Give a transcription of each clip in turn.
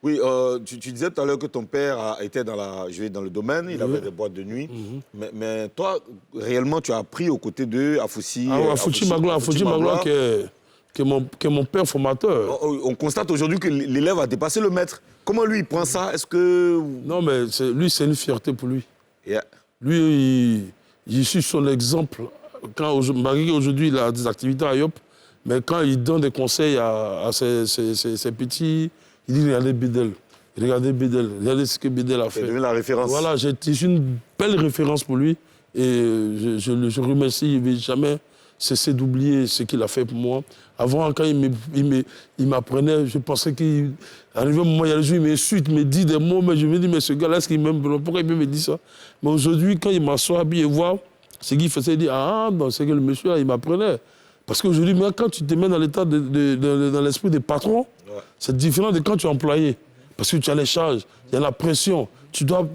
Oui, tu disais tout à l'heure que ton père était dans le domaine, il avait des boîtes de nuit. Mais toi, réellement, tu as appris aux côtés de Afousi. Afousi Magloire qui est mon père formateur. On constate aujourd'hui que l'élève a dépassé le maître. Comment lui, il prend ça? Est-ce que... Non, mais lui, c'est une fierté pour lui. Yeah. Lui, je suis son exemple. Malgré qu'aujourd'hui, il a des activités à Yop, mais quand il donne des conseils à ses petits, il dit regardez Bédel, regardez ce que Bédel a fait. C'est devenu la référence. Voilà, je suis une belle référence pour lui et je le remercie. Il ne va jamais cesser d'oublier ce qu'il a fait pour moi. Avant, quand il m'apprenait, je pensais qu'il arrivait un moment, il y a des jours, il m'insulte, il me dit des mots, mais je me dis, mais ce gars-là, est-ce qu'il m'aime? Pourquoi il me dit ça? Mais aujourd'hui, quand il m'assoit et voit ce qu'il faisait, il dit, ah, non, c'est que le monsieur, là, il m'apprenait. Parce qu'aujourd'hui, quand tu te mets dans l'état dans l'esprit des patrons, c'est différent de quand tu es employé. Parce que tu as les charges, il y a la pression.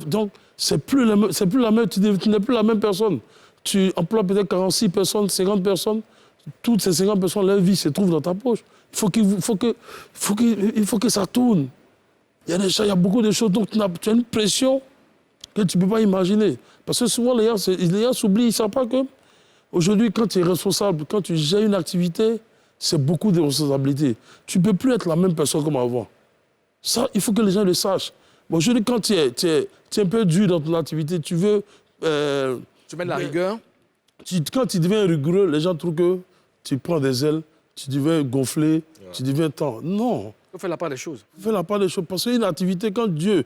Donc, c'est plus la même, tu n'es plus la même personne. Tu emploies peut-être 46 personnes, 50 personnes. Toutes ces 50 personnes, leur vie se trouve dans ta poche. Il faut que ça tourne. Il y a beaucoup de choses. Donc, tu as une pression que tu ne peux pas imaginer. Parce que souvent, les gens s'oublient. Ils ne savent pas que... Aujourd'hui, quand tu es responsable, quand tu gères une activité, c'est beaucoup de responsabilités. Tu ne peux plus être la même personne comme avant. Ça, il faut que les gens le sachent. Aujourd'hui, quand tu es un peu dur dans ton activité, tu veux... tu mets de la rigueur. Quand tu deviens rigoureux, les gens trouvent que tu prends des ailes, tu deviens gonflé, tu deviens tendre. Non. Il faut faire la part des choses. Il faut faire la part des choses. Parce qu'une activité, quand Dieu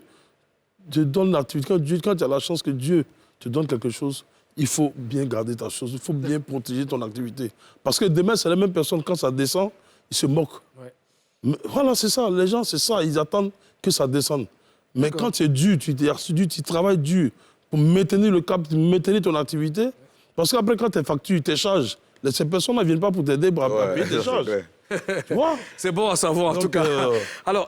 te donne l'activité, quand tu as la chance que Dieu te donne quelque chose, il faut bien garder ta chose, il faut bien protéger ton activité. Parce que demain, c'est la même personne, quand ça descend, ils se moquent. Ouais. Voilà, c'est ça. Les gens, c'est ça. Ils attendent que ça descende. Mais quand tu es dur, tu travailles dur pour maintenir le cap, pour maintenir ton activité. Parce qu'après, quand tes factures, tes charges, ces personnes ne viennent pas pour t'aider pour payer tes charges. Tu vois? C'est bon à savoir, en tout cas. Alors,